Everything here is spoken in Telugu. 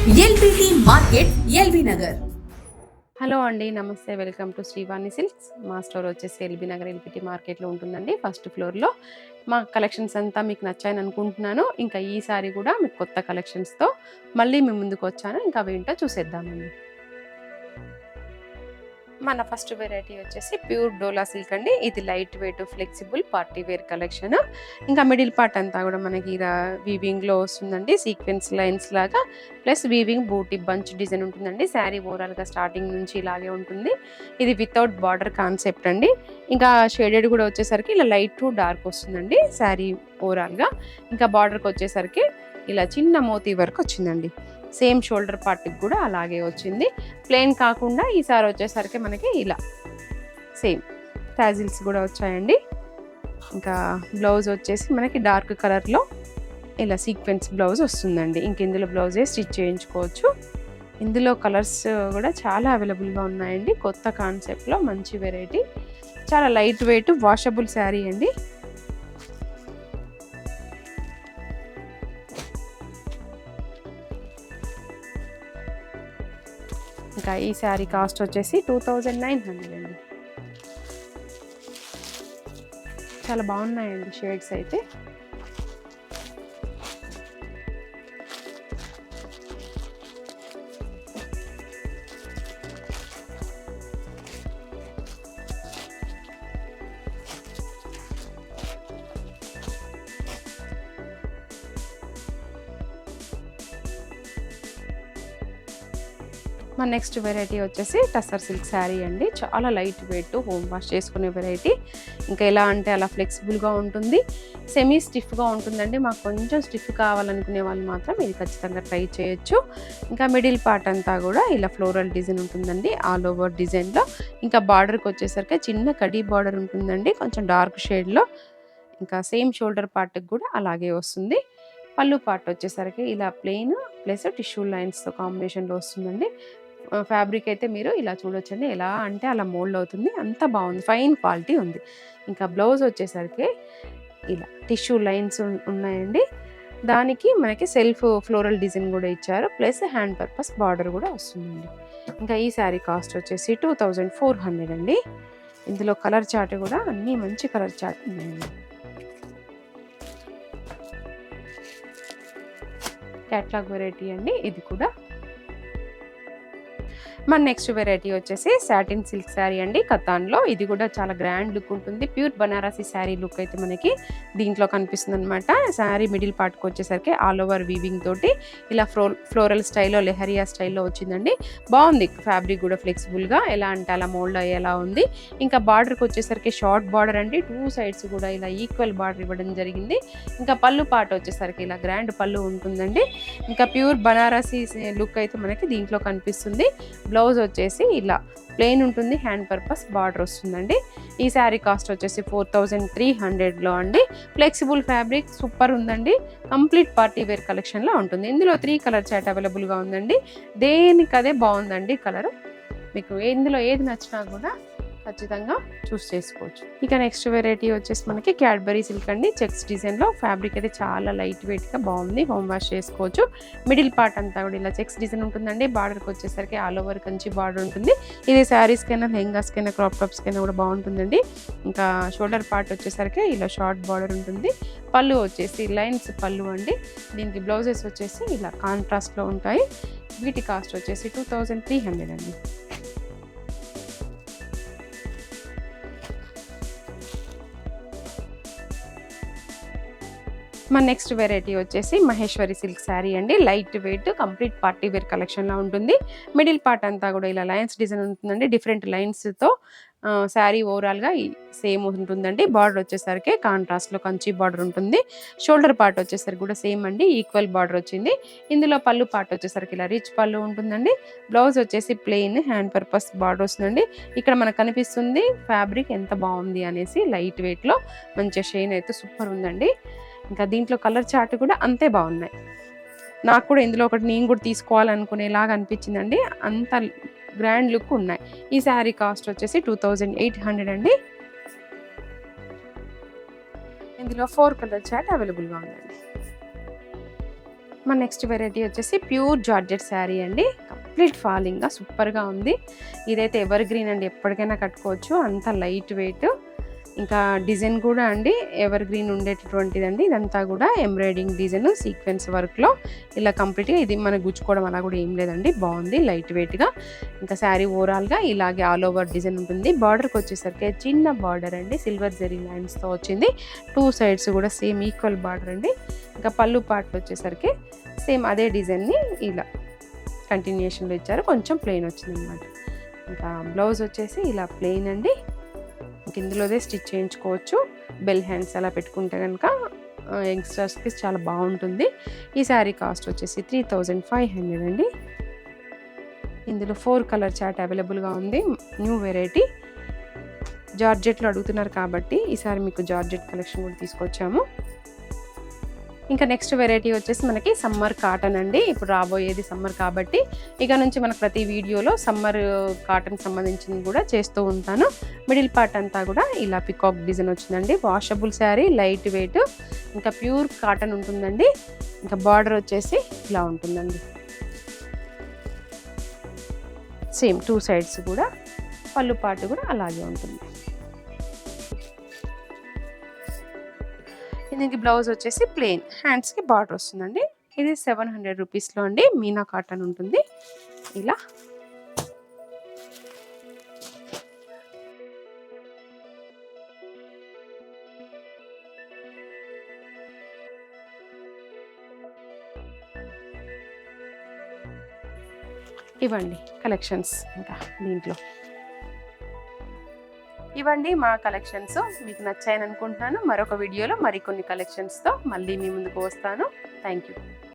LBT market, LB Nagar. Hello అండి, నమస్తే. Welcome to Srivani silks. మా స్టోర్ వచ్చేసి ఎల్బీ నగర్ ఎల్బిటి మార్కెట్లో ఉంటుందండి. ఫస్ట్ ఫ్లోర్లో మా కలెక్షన్స్ అంతా మీకు నచ్చాయని అనుకుంటున్నాను. ఇంకా ఈసారి కూడా మీకు కొత్త కలెక్షన్స్తో మళ్ళీ మీ ముందుకు వచ్చాను. ఇంకా అవి ఏంటో చూసేద్దామండి. మన ఫస్ట్ వెరైటీ వచ్చేసి ప్యూర్ డోలా సిల్క్ అండి. ఇది light weight flexible party wear collection. ఇంకా మిడిల్ పార్ట్ అంతా కూడా మనకి ఇలా వీవింగ్లో వస్తుందండి, సీక్వెన్స్ లైన్స్ లాగా, plus weaving buti bunch design ఉంటుందండి. శారీ ఓవరాల్గా స్టార్టింగ్ నుంచి ఇలాగే ఉంటుంది. ఇది వితౌట్ బార్డర్ కాన్సెప్ట్ అండి. ఇంకా షేడెడ్ కూడా వచ్చేసరికి ఇలా లైట్ టు డార్క్ వస్తుందండి శారీ ఓవరాల్గా. ఇంకా బార్డర్కి వచ్చేసరికి ఇలా చిన్న మోతీ వర్క్ వచ్చిందండి. సేమ్ షోల్డర్ పార్ట్కి కూడా అలాగే వచ్చింది. ప్లెయిన్ కాకుండా ఈసారి వచ్చేసరికి మనకి ఇలా సేమ్ టాజిల్స్ కూడా వచ్చాయండి. ఇంకా బ్లౌజ్ వచ్చేసి మనకి డార్క్ కలర్లో ఇలా సీక్వెన్స్ బ్లౌజ్ వస్తుందండి. ఇంక ఇందులో బ్లౌజే స్టిచ్ చేయించుకోవచ్చు. ఇందులో కలర్స్ కూడా చాలా అవైలబుల్గా ఉన్నాయండి. కొత్త కాన్సెప్ట్లో మంచి వెరైటీ, చాలా లైట్ వెయిట్ వాషబుల్ శారీ అండి. ఇంకా ఈ శారీ కాస్ట్ వచ్చేసి 2900 అండి. చాలా బాగున్నాయండి షేడ్స్ అయితే. మా నెక్స్ట్ వెరైటీ వచ్చేసి టస్సర్ సిల్క్ శారీ అండి. చాలా లైట్ వెయిట్, హోమ్ వాష్ చేసుకునే వెరైటీ. ఇంకా ఎలా అంటే అలా ఫ్లెక్సిబుల్గా ఉంటుంది, సెమీ స్టిఫ్గా ఉంటుందండి. మాకు కొంచెం స్టిఫ్ కావాలనుకునే వాళ్ళు మాత్రం ఇది ఖచ్చితంగా ట్రై చేయొచ్చు. ఇంకా మిడిల్ పార్ట్ అంతా కూడా ఇలా ఫ్లోరల్ డిజైన్ ఉంటుందండి, ఆల్ ఓవర్ డిజైన్లో. ఇంకా బార్డర్కి వచ్చేసరికి చిన్న కడీ బార్డర్ ఉంటుందండి, కొంచెం డార్క్ షేడ్లో. ఇంకా సేమ్ షోల్డర్ పార్ట్కి కూడా అలాగే వస్తుంది. పళ్ళు పార్ట్ వచ్చేసరికి ఇలా ప్లెయిన్ ప్లస్ టిష్యూ లైన్స్తో కాంబినేషన్లో వస్తుందండి. ఫ్యాబ్రిక్ అయితే మీరు ఇలా చూడొచ్చండి, ఎలా అంటే అలా మోల్డ్ అవుతుంది, అంత బాగుంది, ఫైన్ క్వాలిటీ ఉంది. ఇంకా బ్లౌజ్ వచ్చేసరికి ఇలా టిష్యూ లైన్స్ ఉన్నాయండి. దానికి మనకి సెల్ఫ్ ఫ్లోరల్ డిజైన్ కూడా ఇచ్చారు, ప్లస్ హ్యాండ్ పర్పస్ బార్డర్ కూడా వస్తుందండి. ఇంకా ఈ శారీ కాస్ట్ వచ్చేసి 2400 అండి. ఇందులో కలర్ చార్ట్ కూడా అన్నీ మంచి కలర్ చార్ట్ ఉన్నాయండి. క్యాట్లాగ్ వెరైటీ అండి ఇది కూడా. మన నెక్స్ట్ వెరైటీ వచ్చేసి సాటిన్ సిల్క్ శారీ అండి, కతాన్లో. ఇది కూడా చాలా గ్రాండ్ లుక్ ఉంటుంది. ప్యూర్ బనారసి శారీ లుక్ అయితే మనకి దీంట్లో కనిపిస్తుంది అనమాట. శారీ మిడిల్ పార్ట్కి వచ్చేసరికి ఆల్ ఓవర్ వీవింగ్ తోటి ఇలా ఫ్లోరల్ స్టైల్లో, లెహరియా స్టైల్లో వచ్చిందండి. బాగుంది ఫ్యాబ్రిక్ కూడా ఫ్లెక్సిబుల్గా, ఎలా అంటే అలా మోల్డ్ అయ్యేలా ఉంది. ఇంకా బార్డర్కి వచ్చేసరికి షార్ట్ బార్డర్ అండి, 2 సైడ్స్ కూడా ఇలా ఈక్వల్ బార్డర్ ఇవ్వడం జరిగింది. ఇంకా పళ్ళు పార్ట్ వచ్చేసరికి ఇలా గ్రాండ్ పళ్ళు ఉంటుందండి. ఇంకా ప్యూర్ బనారసి లుక్ అయితే మనకి దీంట్లో కనిపిస్తుంది. బ్లౌజ్ వచ్చేసి ఇలా ప్లెయిన్ ఉంటుంది, హ్యాండ్ పర్పస్ బార్డర్ వస్తుందండి. ఈ శారీ కాస్ట్ వచ్చేసి 4300లో అండి. ఫ్లెక్సిబుల్ ఫ్యాబ్రిక్ సూపర్ ఉందండి. కంప్లీట్ పార్టీ వేర్ కలెక్షన్లో ఉంటుంది. ఇందులో 3 కలర్ చాట్ అవైలబుల్గా ఉందండి. దేనికదే బాగుందండి కలరు. మీకు ఇందులో ఏది నచ్చినా కూడా ఖచ్చితంగా చూస్ చేసుకోవచ్చు. ఇక నెక్స్ట్ వెరైటీ వచ్చేసి మనకి క్యాడ్బరీ సిల్క్ అండి, చెక్స్ డిజైన్లో. ఫ్యాబ్రిక్ అయితే చాలా లైట్ వెయిట్గా బాగుంది, హోమ్ వాష్ చేసుకోవచ్చు. మిడిల్ పార్ట్ అంతా కూడా ఇలా చెక్స్ డిజైన్ ఉంటుందండి. బార్డర్కి వచ్చేసరికి ఆల్ ఓవర్ కంచి బార్డర్ ఉంటుంది. ఇది శారీస్కైనా, లెహంగాస్కైనా, క్రాప్ టాప్స్కైనా కూడా బాగుంటుందండి. ఇంకా షోల్డర్ పార్ట్ వచ్చేసరికి ఇలా షార్ట్ బార్డర్ ఉంటుంది. పళ్ళు వచ్చేసి లైన్స్ పళ్ళు అండి. దీనికి బ్లౌజెస్ వచ్చేసి ఇలా కాంట్రాస్ట్లో ఉంటాయి. వీటి కాస్ట్ వచ్చేసి 2300 అండి. మన నెక్స్ట్ వెరైటీ వచ్చేసి మహేశ్వరి సిల్క్ శారీ అండి. Light weight complete party wear కలెక్షన్లో ఉంటుంది. మిడిల్ పార్ట్ అంతా కూడా ఇలా లైన్స్ డిజైన్ ఉంటుందండి, డిఫరెంట్ లైన్స్తో. శారీ ఓవరాల్గా సేమ్ ఉంటుందండి. బార్డర్ వచ్చేసరికి కాంట్రాస్ట్లో కంచి బార్డర్ ఉంటుంది. షోల్డర్ పార్ట్ వచ్చేసరికి కూడా సేమ్ అండి, ఈక్వల్ బార్డర్ వచ్చింది. ఇందులో పళ్ళు పార్ట్ వచ్చేసరికి ఇలా రిచ్ పళ్ళు ఉంటుందండి. బ్లౌజ్ వచ్చేసి ప్లెయిన్, హ్యాండ్ పర్పస్ బార్డర్ వస్తుందండి. ఇక్కడ మనకు కనిపిస్తుంది ఫ్యాబ్రిక్ ఎంత బాగుంది అనేసి. లైట్ వెయిట్లో మంచి షైన్ అయితే సూపర్ ఉందండి. ఇంకా దీంట్లో కలర్ చార్ట్ కూడా అంతే బాగున్నాయి. నాకు కూడా ఇందులో ఒకటి నేను కూడా తీసుకోవాలనుకునేలాగా అనిపించిందండి, అంత గ్రాండ్ లుక్ ఉన్నాయి. ఈ శారీ కాస్ట్ వచ్చేసి 2800 అండి. ఇందులో 4 కలర్ చార్ట్ అవైలబుల్గా ఉందండి. మన నెక్స్ట్ వెరైటీ వచ్చేసి ప్యూర్ జార్జెట్ శారీ అండి. కంప్లీట్ ఫాలింగ్గా సూపర్గా ఉంది. ఇదైతే ఎవర్ గ్రీన్ అండి, ఎప్పటికైనా కట్టుకోవచ్చు. అంత లైట్ వెయిట్, ఇంకా డిజైన్ కూడా అండి ఎవర్ గ్రీన్ ఉండేటటువంటిదండి. ఇదంతా కూడా ఎంబ్రాయిడింగ్ డిజైన్ సీక్వెన్స్ వర్క్లో ఇలా కంప్లీట్గా, ఇది మనకు గుచ్చుకోవడం అలా కూడా ఏం లేదండి, బాగుంది లైట్ వెయిట్గా. ఇంకా శారీ ఓవరాల్గా ఇలాగే ఆల్ ఓవర్ డిజైన్ ఉంటుంది. బార్డర్కి వచ్చేసరికి చిన్న బార్డర్ అండి, సిల్వర్ జరీ లైన్స్తో వచ్చింది. 2 సైడ్స్ కూడా సేమ్ ఈక్వల్ బార్డర్ అండి. ఇంకా పళ్ళు పార్ట్లు వచ్చేసరికి సేమ్ అదే డిజైన్ని ఇలా కంటిన్యూషన్లో ఇచ్చారు, కొంచెం ప్లెయిన్ వచ్చింది అనమాట. ఇంకా బ్లౌజ్ వచ్చేసి ఇలా ప్లెయిన్ అండి. ఇందులోదే స్టిచ్ చేయించుకోవచ్చు. బెల్ హ్యాండ్స్ అలా పెట్టుకుంటే కనుక యంగ్స్టర్స్కి చాలా బాగుంటుంది. ఈ శారీ కాస్ట్ వచ్చేసి 3500 అండి. ఇందులో 4 కలర్ చార్ట్ అవైలబుల్గా ఉంది. న్యూ వెరైటీ జార్జెట్లో అడుగుతున్నారు కాబట్టి ఈసారి మీకు జార్జెట్ కలెక్షన్ కూడా తీసుకొచ్చాము. ఇంకా నెక్స్ట్ వెరైటీ వచ్చేసి మనకి సమ్మర్ కాటన్ అండి. ఇప్పుడు రాబోయేది సమ్మర్ కాబట్టి ఇక నుంచి మనకు ప్రతి వీడియోలో సమ్మర్ కాటన్ సంబంధించింది కూడా చేస్తూ ఉంటాను. మిడిల్ పార్ట్ అంతా కూడా ఇలా పికాక్ డిజైన్ వచ్చిందండి. వాషబుల్ శారీ, లైట్ వెయిట్, ఇంకా ప్యూర్ కాటన్ ఉంటుందండి. ఇంకా బార్డర్ వచ్చేసి ఇలా ఉంటుందండి, సేమ్ 2 సైడ్స్ కూడా. పళ్ళు పార్ట్ కూడా అలాగే ఉంటుంది. దీనికి బ్లౌజ్ వచ్చేసి ప్లెయిన్, హ్యాండ్స్కి బార్డర్ వస్తుందండి. ఇది 700 రూపీస్లో అండి. మీనా కాటన్ ఉంటుంది ఇలా. ఇవ్వండి కలెక్షన్స్. ఇంకా దీంట్లో ఇవ్వండి మా కలెక్షన్స్. మీకు నచ్చాయని అనుకుంటున్నాను. మరొక వీడియోలో మరికొన్ని కలెక్షన్స్తో మళ్ళీ మీ ముందుకు వస్తాను. Thank you.